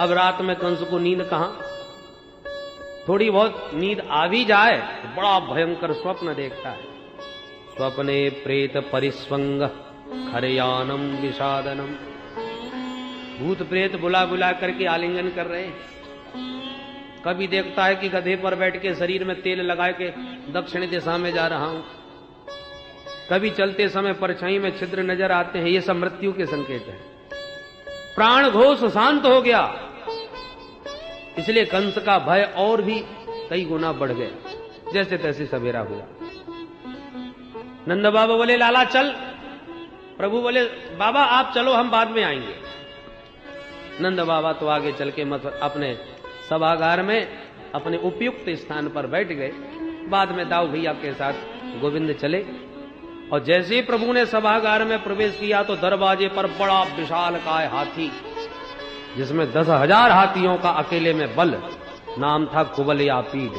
अब रात में कंस को नींद कहां, थोड़ी बहुत नींद आ भी जाए तो बड़ा भयंकर स्वप्न देखता है। स्वप्ने प्रेत परिस्वंग खरयानम विषादनम, भूत प्रेत बुला बुला करके आलिंगन कर रहे हैं। कभी देखता है कि गधे पर बैठ के शरीर में तेल लगा के दक्षिण दिशा में जा रहा हूं, कभी चलते समय परछाई में छिद्र नजर आते हैं। ये सब मृत्यु के संकेत है। प्राण घोष शांत हो गया, इसलिए कंस का भय और भी कई गुना बढ़ गया। जैसे तैसे सवेरा हुआ। नंद बाबा बोले लाला चल, प्रभु बोले बाबा आप चलो हम बाद में आएंगे। नंद बाबा तो आगे चल के अपने सभागार में अपने उपयुक्त स्थान पर बैठ गए। बाद में दाऊ भैया के साथ गोविंद चले और जैसे ही प्रभु ने सभागार में प्रवेश किया तो दरवाजे पर बड़ा विशालकाय हाथी, जिसमें 10,000 हाथियों का अकेले में बल, नाम था कुबलयापीड,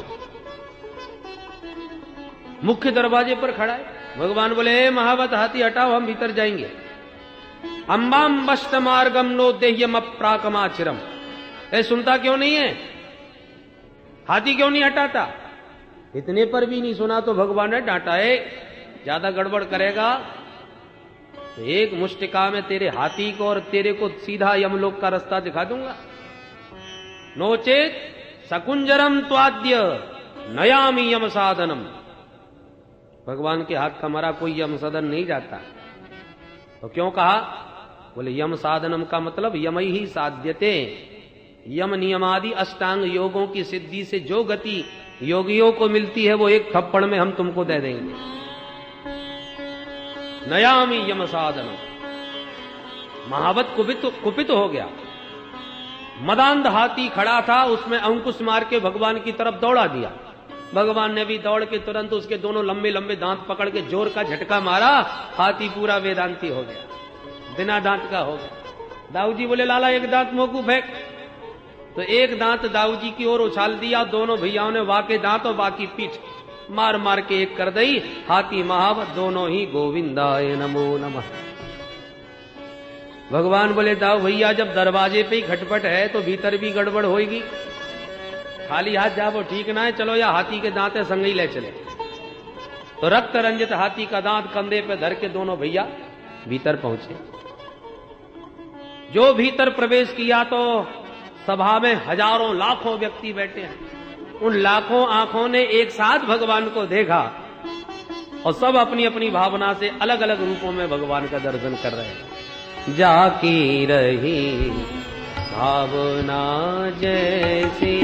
मुख्य दरवाजे पर खड़ा है। भगवान बोले महावत हाथी हटाओ, हम भीतर जाएंगे। अंबाम बष्ट मार्गम नो देह्यम अप्राकमाचिरम, सुनता क्यों नहीं है, हाथी क्यों नहीं हटाता? इतने पर भी नहीं सुना तो भगवान ने डांटा है, ज्यादा गड़बड़ करेगा तो एक मुष्टिका में तेरे हाथी को और तेरे को सीधा यमलोक का रास्ता दिखा दूंगा। नोचेत सकुंजरम त्वाद्य नयामी यम साधनम, भगवान के हाथ का मरा कोई यम सदन नहीं जाता। तो क्यों कहा? बोले यम साधनम का मतलब यमई ही साध्यते, यम नियमादि अष्टांग योगों की सिद्धि से जो गति योगियों को मिलती है वो एक थप्पड़ में हम तुमको दे देंगे। नयामी यम साधनम, महावत कुपित हो गया। मदांध हाथी खड़ा था, उसमें अंकुश मार के भगवान की तरफ दौड़ा दिया। भगवान ने भी दौड़ के तुरंत उसके दोनों लंबे लंबे दांत पकड़ के जोर का झटका मारा, हाथी पूरा वेदांती हो गया, बिना दांत का हो गया। दाऊ जी बोले लाला एक दांत मोकू फेंक, तो एक दांत दाऊ जी की ओर उछाल दिया। दोनों भैयाओं ने वाके दांत और बाकी पीठ मार मार के एक कर दी। हाथी महावत दोनों ही गोविंदाय नमो नमः। भगवान बोले दाऊ भैया जब दरवाजे पे ही खटपट है तो भीतर भी गड़बड़ होगी, खाली हाथ जाओ ठीक ना है, चलो या हाथी के दांत संग ही ले चले। तो रक्त रंजित हाथी का दांत कंधे पे धर के दोनों भैया भीतर पहुंचे। जो भीतर प्रवेश किया तो सभा में हजारों लाखों व्यक्ति बैठे हैं। उन लाखों आंखों ने एक साथ भगवान को देखा और सब अपनी अपनी भावना से अलग अलग रूपों में भगवान का दर्शन कर रहे हैं। जाकी रही भावना जैसी,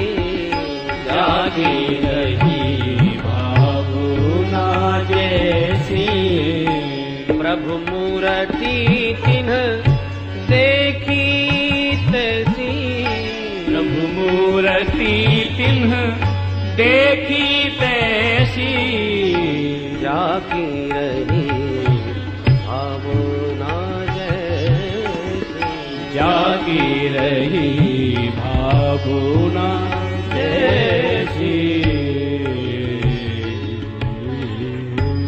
जागी रही भावना जैसी, प्रभु मूर्ति तिन्ह देखी तैसी, प्रभु मूर्ति तिन्ह देखी तैसी, जाकी रही भावना जैसी, जागी रही भावना जैसी।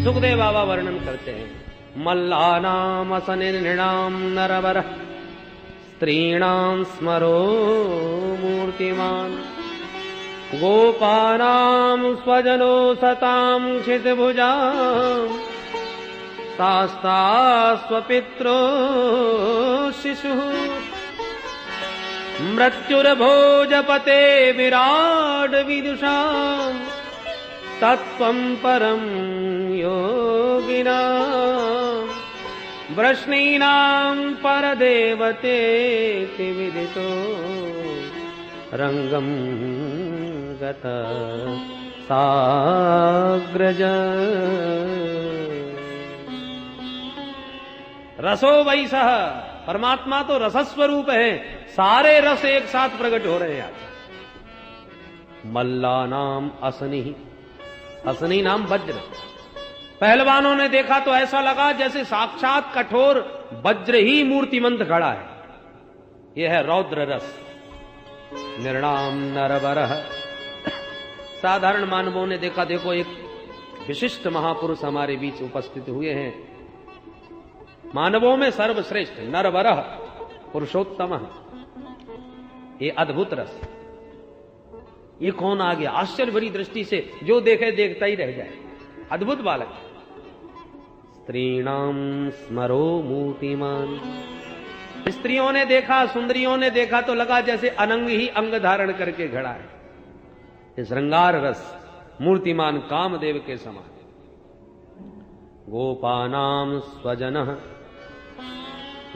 सुखदेव बाबा वर्णन करते हैं, मल्लानाम असनिर्णाम नरवर स्त्रीणां स्मरो मूर्तिमान, गोपानां स्वजनो सतां क्षितभुजां, शास्ता स्वपित्रो शिशुः, मृत्युर्भोजपते विराट विदुषां, तत्त्वं परं योगिनां, वृष्णीनां परदेवतेति विदितो, रंगं गत साग्रज। रसो वैसः, परमात्मा तो रसस्वरूप है, सारे रस एक साथ प्रकट हो रहे हैं। मल्ला नाम असनी, असनी नाम वज्र। पहलवानों ने देखा तो ऐसा लगा जैसे साक्षात कठोर वज्र ही मूर्तिमंत खड़ा है। यह है रौद्र रस। निर्णाम नरवरः, साधारण मानवों ने देखा, देखो एक विशिष्ट महापुरुष हमारे बीच उपस्थित हुए हैं। मानवों में सर्वश्रेष्ठ नरवरः, पुरुषोत्तम। ये अद्भुत रस, ये कौन आ गया? आश्चर्य भरी दृष्टि से जो देखे देखता ही रह जाए। अद्भुत बालक। स्त्रीणाम स्मरो मूर्तिमान, स्त्रियों ने देखा, सुंदरियों ने देखा तो लगा जैसे अनंग ही अंग धारण करके खड़ा है। ये श्रृंगार रस मूर्तिमान कामदेव के समान। गोपानाम स्वजन,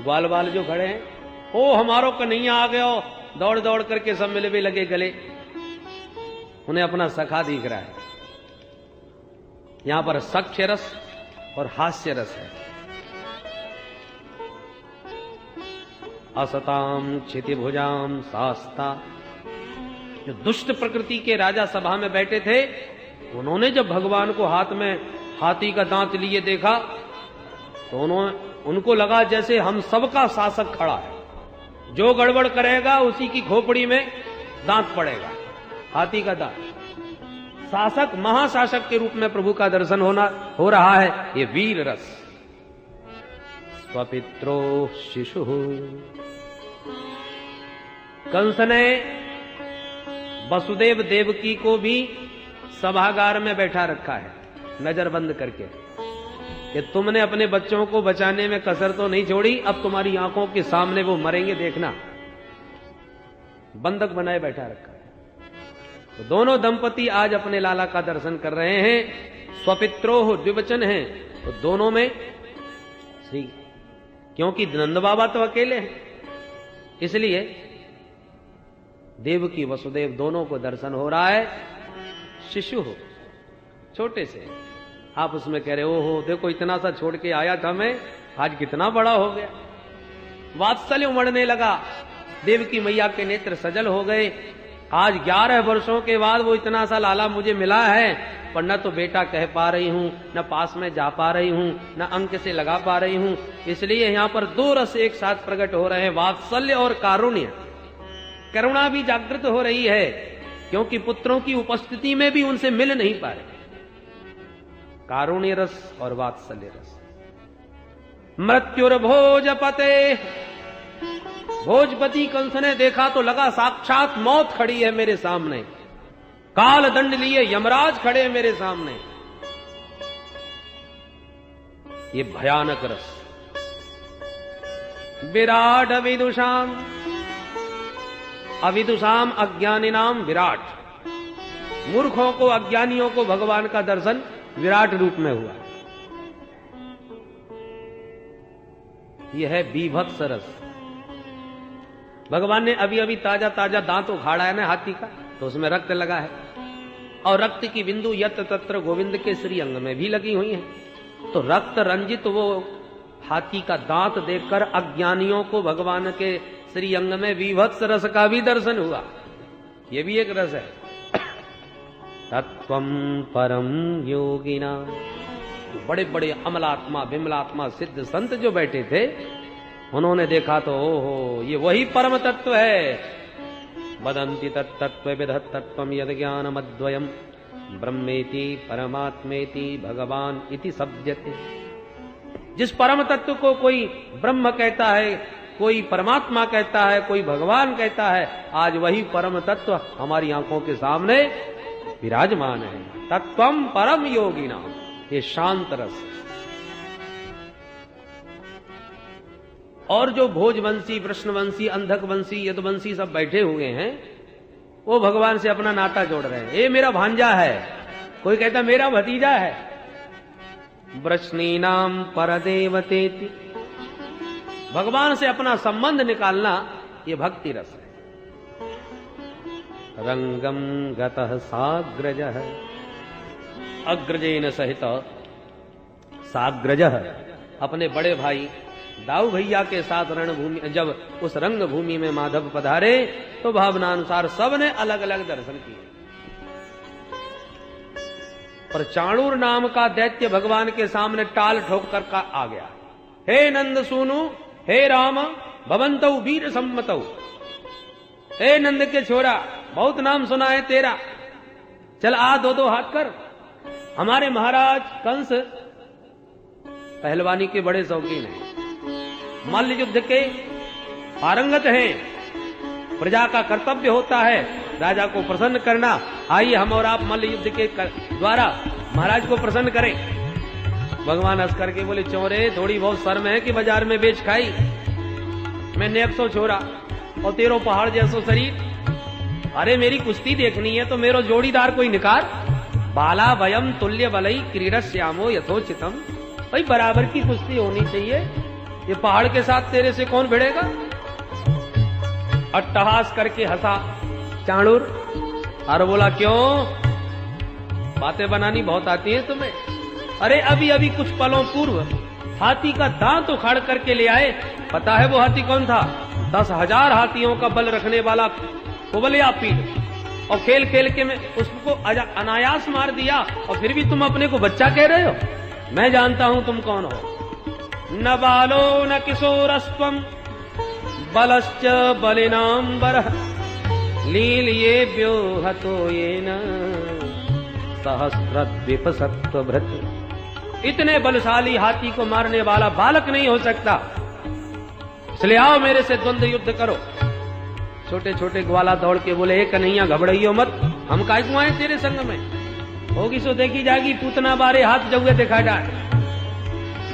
ग्वाल बाल जो खड़े हैं, ओ हमारो कन्हैया आ गयो, दौड़ दौड़ करके सब मिले भी लगे गले, उन्हें अपना सखा दिख रहा है। यहां पर सख्य रस और हास्य रस है। असताम क्षितिभुजाम शास्ता, जो दुष्ट प्रकृति के राजा सभा में बैठे थे, उन्होंने जब भगवान को हाथ में हाथी का दांत लिए देखा तो उनको लगा जैसे हम सबका शासक खड़ा है, जो गड़बड़ करेगा उसी की खोपड़ी में दांत पड़ेगा, हाथी का दांत। शासक, महाशासक के रूप में प्रभु का दर्शन हो रहा है। ये वीर रस। स्वपित्रो शिशु, कंस ने वसुदेव देवकी को भी सभागार में बैठा रखा है, नजर बंद करके, कि तुमने अपने बच्चों को बचाने में कसर तो नहीं छोड़ी, अब तुम्हारी आंखों के सामने वो मरेंगे, देखना। बंधक बनाए बैठा रखा है। तो दोनों दंपति आज अपने लाला का दर्शन कर रहे हैं। स्वपित्रोह द्विवचन है, तो दोनों में श्री, क्योंकि नंद बाबा तो अकेले हैं, इसलिए देवकी वसुदेव दोनों को दर्शन हो रहा है। शिशु हो, छोटे से, आप उसमें कह रहे हो देखो इतना सा छोड़ के आया था मैं, आज कितना बड़ा हो गया। वात्सल्य उमड़ने लगा, देवकी मैया के नेत्र सजल हो गए। आज 11 वर्षों के बाद वो इतना सा लाला मुझे मिला है, पर न तो बेटा कह पा रही हूं, न पास में जा पा रही हूं, न अंक से लगा पा रही हूं। इसलिए यहां पर दो रस एक साथ प्रकट हो रहे हैं, वात्सल्य और कारुण्य। करुणा भी जागृत हो रही है, क्योंकि पुत्रों की उपस्थिति में भी उनसे मिल नहीं पा रहे। कारुण्य रस और वात्सल्य रस। मृत्युर्भोजपते, भोजपति कंस ने देखा तो लगा साक्षात मौत खड़ी है मेरे सामने, काल दंड लिए यमराज खड़े हैं मेरे सामने। ये भयानक रस। विराट अविदुषाम, अविदुषाम अज्ञानिनाम विराट, मूर्खों को, अज्ञानियों को भगवान का दर्शन विराट रूप में हुआ। यह है बीभत्स रस। भगवान ने अभी अभी ताजा ताजा दांत उखाड़ा है ना हाथी का, तो उसमें रक्त लगा है, और रक्त की बिंदु यत्र तत्र गोविंद के श्री अंग में भी लगी हुई है। तो रक्त रंजित वो हाथी का दांत देखकर अज्ञानियों को भगवान के श्री अंग में विभत्स रस का भी दर्शन हुआ। ये भी एक रस है। तत्वम परम योगिना, बड़े बड़े अमलात्मा विमलात्मा सिद्ध संत जो बैठे थे, उन्होंने देखा तो ओहो ये वही परम तत्व है। वदन्ति तत्तत्व विदधत् तत्वम यद ज्ञानमद्वयम् ब्रह्मेति परमात्मेति भगवान इति सब्यते। जिस परम तत्व को कोई ब्रह्म कहता है, कोई परमात्मा कहता है, कोई भगवान कहता है, आज वही परम तत्व हमारी आंखों के सामने विराजमान है। तत्वम परम योगिना, ये शांत रस। और जो भोजवंशी, कृष्णवंशी, अंधकवंशी, यदुवंशी सब बैठे हुए हैं, वो भगवान से अपना नाता जोड़ रहे हैं। ये मेरा भांजा है, कोई कहता मेरा भतीजा है। वृष्णीनाम परदेवतेति, भगवान से अपना संबंध निकालना ये भक्ति रस है। रंगम गतः साग्रजः, अग्रजेन सहित साग्रजः, अपने बड़े भाई दाऊ भैया के साथ रणभूमि, जब उस रंग भूमि में माधव पधारे तो भावनानुसार सबने अलग अलग दर्शन किए। पर चाणूर नाम का दैत्य भगवान के सामने टाल ठोक कर का आ गया। हे नंद सूनु, हे राम भवंतौ वीर सम्मतौ, हे नंद के छोरा बहुत नाम सुना है तेरा, चल आ दो दो हाथ कर। हमारे महाराज कंस पहलवानी के बड़े शौकीन हैं, मल्ल युद्ध के पारंगत हैं, प्रजा का कर्तव्य होता है राजा को प्रसन्न करना। आइए हम और आप मल्ल युद्ध के द्वारा महाराज को प्रसन्न करें। भगवान हंस करके बोले, चोरे थोड़ी बहुत शर्म है कि बाजार में बेच खाई। मैंने 100 छोरा और तेरो पहाड़ जैसो शरीर। अरे मेरी कुश्ती देखनी है तो मेरो जोड़ीदार कोई निकार। बाला वयम तुल्य बलई क्रीडश्यामो यथोचितम। भाई बराबर की कुश्ती होनी चाहिए। ये पहाड़ के साथ तेरे से कौन भिड़ेगा? अट्टहास करके हंसा चाणूर और बोला, क्यों बातें बनानी बहुत आती है तुम्हें? अरे अभी अभी कुछ पलों पूर्व हाथी का दांत उखाड़ करके ले आए। पता है वो हाथी कौन था? 10,000 हाथियों का बल रखने वाला कुबलिया पीठ। और खेल खेल के मैं उसको अनायास मार दिया और फिर भी तुम अपने को बच्चा कह रहे हो? मैं जानता हूं तुम कौन हो। न बालो न किशोरस्त्वम बलश्च बलिनांबर लीलिये व्योहतो येन सहस्रद्वीप सत्वभृत। इतने बलशाली हाथी को मारने वाला बालक नहीं हो सकता, इसलिए आओ मेरे से द्वंद्व युद्ध करो। छोटे छोटे ग्वाला दौड़ के बोले, एक कन्हैया घबराइयो मत, हम काहे को आए तेरे संग में? होगी सो देखी जाएगी, पूतना बारे हाथ जगह दिखा जाए।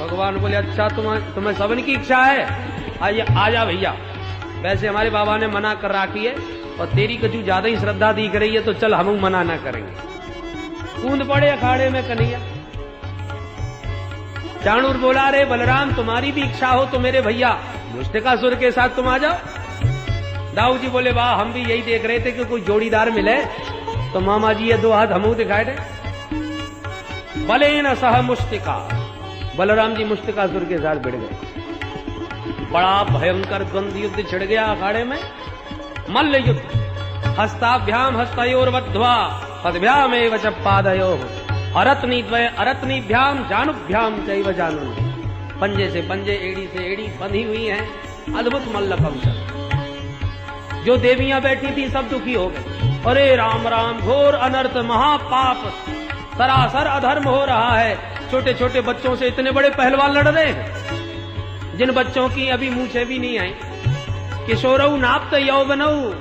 भगवान बोले, अच्छा तुम्हें सबन की इच्छा है, आइए आजा भैया। वैसे हमारे बाबा ने मना कर रखी है और तेरी कछु ज्यादा ही श्रद्धा दिख रही है तो चल हम मना ना करेंगे। कूद पड़े अखाड़े में कन्हैया। चाणूर बोला, रे बलराम तुम्हारी भी इच्छा हो तो मेरे भैया मुष्टिकासुर के साथ तुम आ जाओ। दाऊ जी बोले, वाह हम भी यही देख रहे थे कि कोई जोड़ीदार मिले तो मामा जी ये 2 हाथ हमू दिखाए दे। बले न सह मुष्टिका, बलराम जी मुष्टिकासुर के साथ भिड़ गए। बड़ा भयंकर द्वंद्व युद्ध छिड़ गया अखाड़े में। मल्ल युद्ध। हस्ताभ्याम हस्तयोर वध्वा पदभ्याम एव च पादयोः अरत्नीद्वय अरत्नीभ्याम जानुभ्याम चैव जानु। पंजे से पंजे, एड़ी से एड़ी बंधी हुई है। अद्भुत मल्ल कौशल। जो देवियां बैठी थी सब दुखी हो गई। अरे राम राम, घोर अनर्थ, महापाप, सरासर अधर्म हो रहा है। छोटे छोटे बच्चों से इतने बड़े पहलवान लड़ रहे हैं, जिन बच्चों की अभी मूछें भी नहीं आई। किशोरऊ नाप्त यौवनऊ,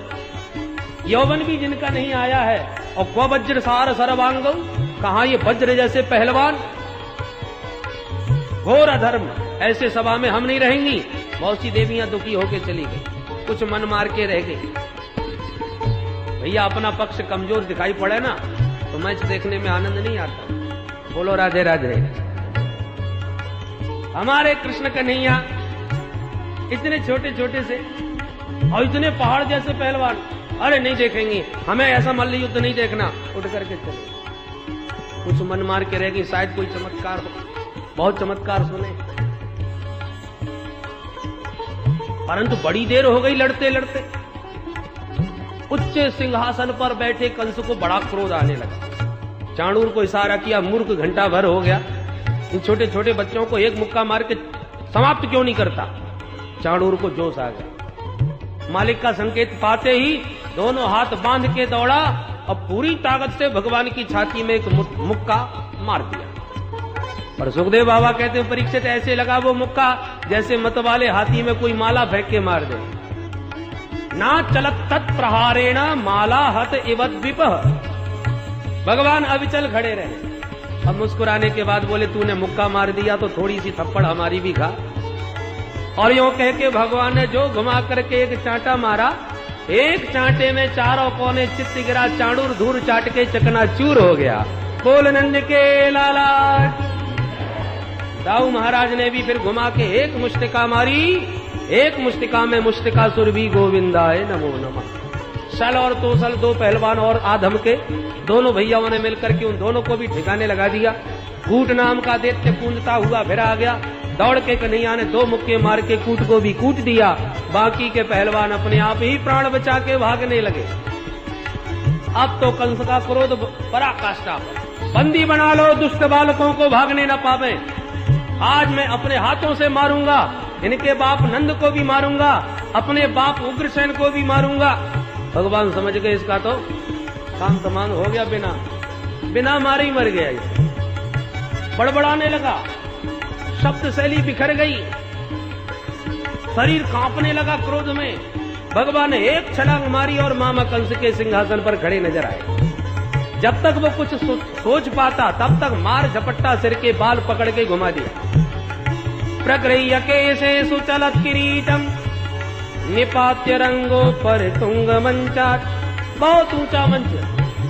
यौवन भी जिनका नहीं आया है। और क्व वज्र सार सरवांगऊ, कहा ये वज्र जैसे पहलवान। घोर अधर्म, ऐसे सभा में हम नहीं रहेंगी। बहुत सी देवियां दुखी होकर चली गई, कुछ मन मार के रह गई। भैया अपना पक्ष कमजोर दिखाई पड़े ना तो मैच देखने में आनंद नहीं आता। बोलो राधे राधे। हमारे कृष्ण कन्हैया इतने छोटे छोटे से और इतने पहाड़ जैसे पहलवान, अरे नहीं देखेंगे, हमें ऐसा मल्ल युद्ध नहीं देखना, उठ करके चले। कुछ मन मार के रह गई, शायद कोई चमत्कार हो, बहुत चमत्कार सुने। परंतु बड़ी देर हो गई लड़ते लड़ते। उच्च सिंहासन पर बैठे कंस को बड़ा क्रोध आने लगा। चाणूर को इशारा किया, मूर्ख घंटा भर हो गया, इन छोटे छोटे बच्चों को एक मुक्का मार के समाप्त क्यों नहीं करता? चाणूर को जोश आ गया। मालिक का संकेत पाते ही दोनों हाथ बांध के दौड़ा और पूरी ताकत से भगवान की छाती में एक मुक्का मार दिया। पर सुखदेव बाबा कहते हैं, परीक्षित ऐसे लगा वो मुक्का जैसे मत वाले हाथी में कोई माला फेंक के मार दे। ना चलत तत्प्रहारेण माला हत इवद्विप। भगवान अविचल खड़े रहे। अब मुस्कुराने के बाद बोले, तूने मुक्का मार दिया तो थोड़ी सी थप्पड़ हमारी भी खा। और यूं कह के भगवान ने जो घुमा करके एक चांटा मारा, एक चांटे में चारों कोने चित्त गिरा। चाणूर धूर चाट के चकनाचूर हो गया। बोल नंद के लाला। दाऊ महाराज ने भी फिर घुमा के एक मुष्टिका मारी। एक मुष्टिका में मुष्टिकासुर भी गोविंदाय नमो नमः। सल और तोसल, 2 पहलवान और आधम के दोनों भैयाओं ने मिलकर के उन दोनों को भी ठिकाने लगा दिया। कूट नाम का दैत्य कूदता हुआ फिर आ गया। दौड़ के कन्हैया ने 2 मुक्के मार के कूट को भी कूट दिया। बाकी के पहलवान अपने आप ही प्राण बचा के भागने लगे। अब तो कंस का क्रोध पराकाष्ठा पर। बंदी बना लो दुष्ट बालकों को, भागने न पावे। आज मैं अपने हाथों से मारूंगा, इनके बाप नंद को भी मारूंगा, अपने बाप उग्रसेन को भी मारूंगा। भगवान समझ गए इसका तो काम तमाम हो गया, बिना मारे ही मर गया। बड़बड़ाने लगा, शब्द शैली बिखर गई, शरीर कांपने लगा क्रोध में। भगवान ने एक छलांग मारी और मामा कंस के सिंहासन पर खड़े नजर आए। जब तक वो कुछ सोच पाता तब तक मार झपट्टा सिर के बाल पकड़ के घुमा दिया। प्रगृह्य केशे सुचलत किरीटम निपात्य रंगो पर तुंग मंचात। बहुत ऊंचा मंच,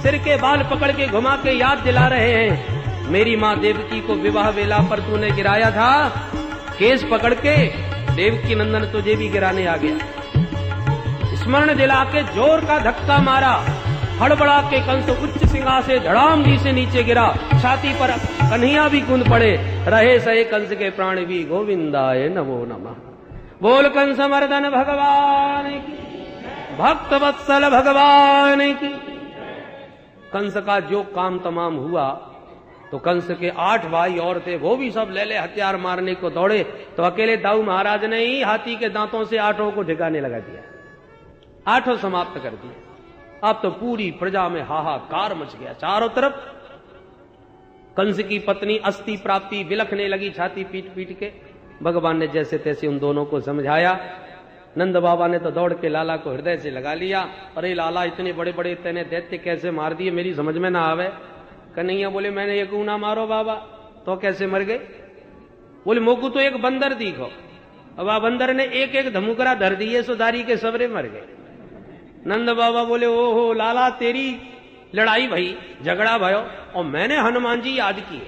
सिर के बाल पकड़ के घुमा के याद दिला रहे हैं, मेरी माँ देवकी को विवाह वेला पर तूने गिराया था, केस पकड़ के देवकी नंदन तुझे भी गिराने आ गया। स्मरण दिला के जोर का धक्का मारा, हड़बड़ा के कंस उच्च सिंहा से धड़ाम से नीचे गिरा, छाती पर कन्हैया भी कूद पड़े, रहे सहे कंस के प्राण भी, गोविंदाय नमो नमः। बोल कंस मर्दन भगवान की, भक्त वत्सल भगवान की। कंस का जो काम तमाम हुआ तो कंस के 8 भाई और थे, वो भी सब ले ले हथियार मारने को दौड़े, तो अकेले दाऊ महाराज ने ही हाथी के दांतों से 8 को ठिकाने लगा दिया, 8 समाप्त कर दिए। अब तो पूरी प्रजा में हाहाकार मच गया चारों तरफ। कंस की पत्नी अस्थि प्राप्ति बिलखने लगी छाती पीट पीट के। भगवान ने जैसे तैसे उन दोनों को समझाया। नंद बाबा ने तो दौड़ के लाला को हृदय से लगा लिया। अरे लाला, इतने बड़े बड़े तेने दैत्य कैसे मार दिए, मेरी समझ में ना आवे। कन्हैया बोले, मैंने एक ना मारो बाबा, तो कैसे मर गए? बोले, मोकू तो एक बंदर दिखो। अब आ बंदर ने एक एक धमुकरा धर दिए, सुधारी के सबरे मर गए। नंद बाबा बोले, ओहो लाला, तेरी लड़ाई भई, झगड़ा भयो और मैंने हनुमान जी याद किए,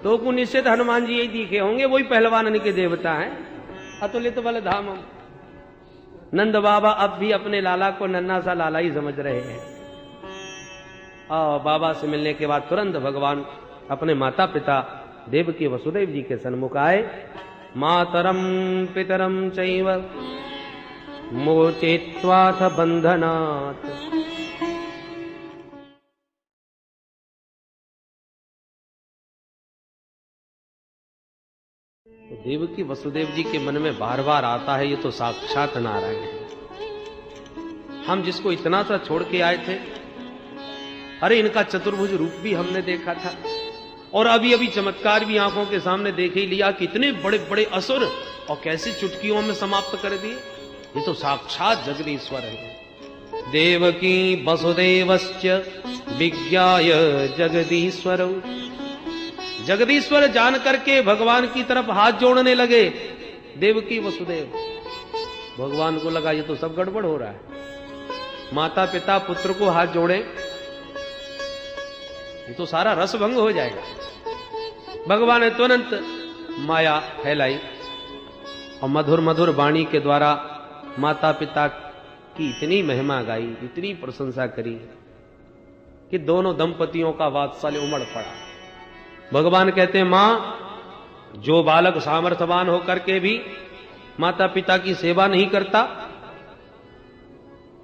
तो को निश्चित हनुमान जी यही दिखे होंगे, वही पहलवान के देवता हैं, अतुलित बल धाम। नंद बाबा अब भी अपने लाला को नन्ना सा लाला ही समझ रहे हैं। बाबा से मिलने के बाद तुरंत भगवान अपने माता पिता देवकी वसुदेव जी के सन्मुख आए। मातरम पितरम चैव मोचेत्वाथ बंधनात्। तो देवकी वसुदेव जी के मन में बार बार आता है, ये तो साक्षात नारायण है। हम जिसको इतना सा छोड़ के आए थे, अरे इनका चतुर्भुज रूप भी हमने देखा था, और अभी अभी चमत्कार भी आंखों के सामने देख ही लिया कि इतने बड़े बड़े असुर और कैसे चुटकियों में समाप्त कर दिए। ये तो साक्षात जगदीश्वर है। देवकी वसुदेवश्च विज्ञाय जगदीश्वर। जगदीश्वर जान करके भगवान की तरफ हाथ जोड़ने लगे देवकी वसुदेव। भगवान को लगा ये तो सब गड़बड़ हो रहा है, माता पिता पुत्र को हाथ जोड़े, ये तो सारा रस भंग हो जाएगा। भगवान ने तुरंत माया फैलाई और मधुर मधुर वाणी के द्वारा माता पिता की इतनी महिमा गाई, इतनी प्रशंसा करी कि दोनों दंपतियों का वात्सल्य उमड़ पड़ा। भगवान कहते हैं, मां, जो बालक सामर्थ्यवान होकर के भी माता पिता की सेवा नहीं करता,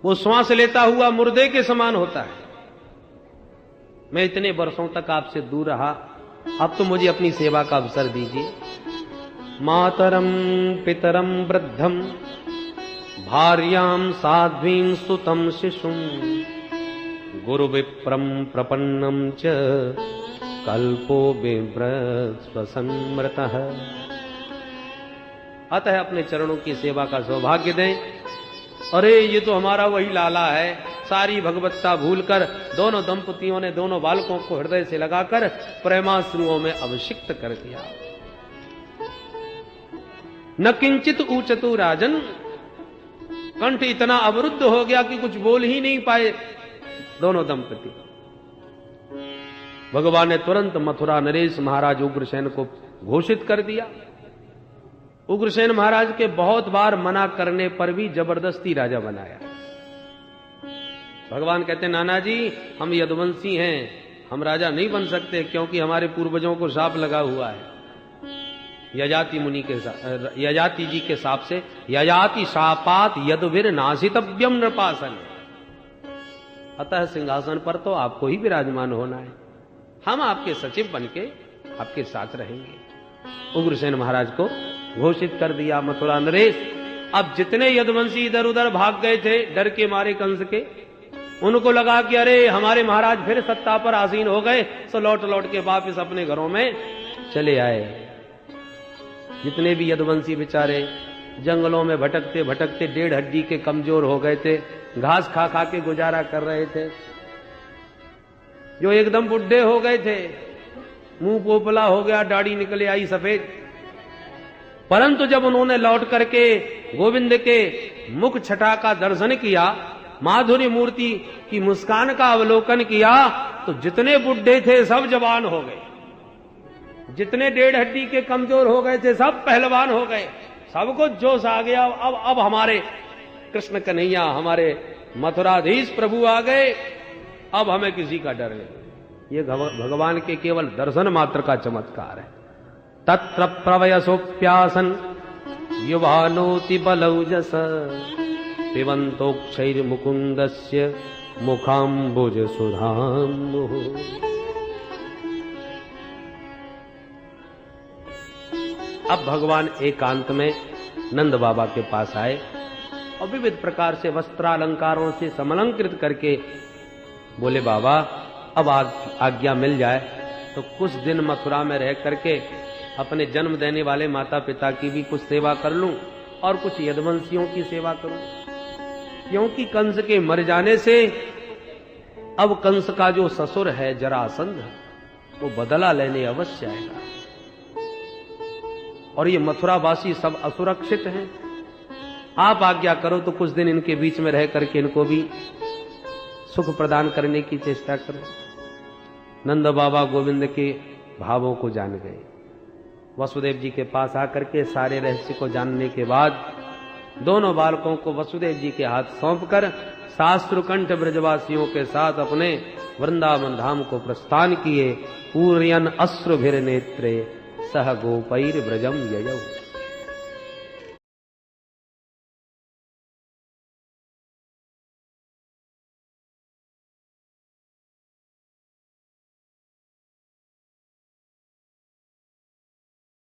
वो श्वास लेता हुआ मुर्दे के समान होता है। मैं इतने वर्षों तक आपसे दूर रहा, अब तो मुझे अपनी सेवा का अवसर दीजिए। मातरम पितरम वृद्धम भार्याम साध्वीं सुतम शिशुम गुरु विप्रम प्रपन्नम च कल्पो बिभ्रस्वसंमृतः। अतः अपने चरणों की सेवा का सौभाग्य दें। अरे ये तो हमारा वही लाला है। सारी भगवत्ता भूलकर दोनों दंपतियों ने दोनों बालकों को हृदय से लगाकर प्रेमाश्रुओं में अभिषिक्त कर दिया। न किंचित ऊचतु राजन, कंठ इतना अवरुद्ध हो गया कि कुछ बोल ही नहीं पाए दोनों दंपति। भगवान ने तुरंत मथुरा नरेश महाराज उग्रसेन को घोषित कर दिया। उग्रसेन महाराज के बहुत बार मना करने पर भी जबरदस्ती राजा बनाया। भगवान कहते, नाना जी, हम यदुवंशी हैं, हम राजा नहीं बन सकते, क्योंकि हमारे पूर्वजों को शाप लगा हुआ है यजाति मुनि के यजाति जी के शाप से। यजाति शापात यदुवीर नासितव्यम नृपासन। अतः सिंहासन पर तो आपको ही विराजमान होना है, हम आपके सचिव बनके आपके साथ रहेंगे। उग्रसेन महाराज को घोषित कर दिया मथुरा नरेश। अब जितने यदुवंशी इधर उधर भाग गए थे डर के मारे कंस के, उनको लगा कि अरे हमारे महाराज फिर सत्ता पर आसीन हो गए, सो लौट लौट के वापिस अपने घरों में चले आए। जितने भी यदुवंशी बेचारे जंगलों में भटकते भटकते 1.5 हड्डी के कमजोर हो गए थे, घास खा खा के गुजारा कर रहे थे, जो एकदम बुढ़े हो गए थे, मुंह पोपला हो गया, दाढ़ी निकले आई सफेद। परंतु जब उन्होंने लौट करके गोविंद के मुख छटा का दर्शन किया, माधुर्य मूर्ति की मुस्कान का अवलोकन किया, तो जितने बुढ़े थे सब जवान हो गए, जितने 1.5 हड्डी के कमजोर हो गए थे सब पहलवान हो गए, सबको जोश आ गया। अब हमारे कृष्ण कन्हैया, हमारे मथुराधीश प्रभु आ गए, अब हमें किसी का डर नहीं। ये भगवान के केवल दर्शन मात्र का चमत्कार है। तत्र प्रवयसोप्यासन युवानोति बलौजस पिबन्तोक्षैर मुकुंदस्य मुखाम्बुज सुधाम्बुः। अब भगवान एकांत में नंद बाबा के पास आए और विविध प्रकार से वस्त्रालंकारों से समलंकृत करके बोले, बाबा अब आज्ञा मिल जाए तो कुछ दिन मथुरा में रह करके अपने जन्म देने वाले माता पिता की भी कुछ सेवा कर लूं और कुछ यदुवंशियों की सेवा करूं, क्योंकि कंस के मर जाने से अब कंस का जो ससुर है जरासंध, वो बदला लेने अवश्य आएगा और ये मथुरावासी सब असुरक्षित हैं। आप आज्ञा करो तो कुछ दिन इनके बीच में रह करके इनको भी सुख प्रदान करने की चेष्टा करो। नंद बाबा गोविंद के भावों को जान गए। वसुदेव जी के पास आकर के सारे रहस्य को जानने के बाद दोनों बालकों को वसुदेव जी के हाथ सौंपकर शास्त्रकंठ ब्रजवासियों के साथ अपने वृंदावन धाम को प्रस्थान किए। पूर्यन अश्रुभिर नेत्रे सह गोपैर ब्रजम ययौ।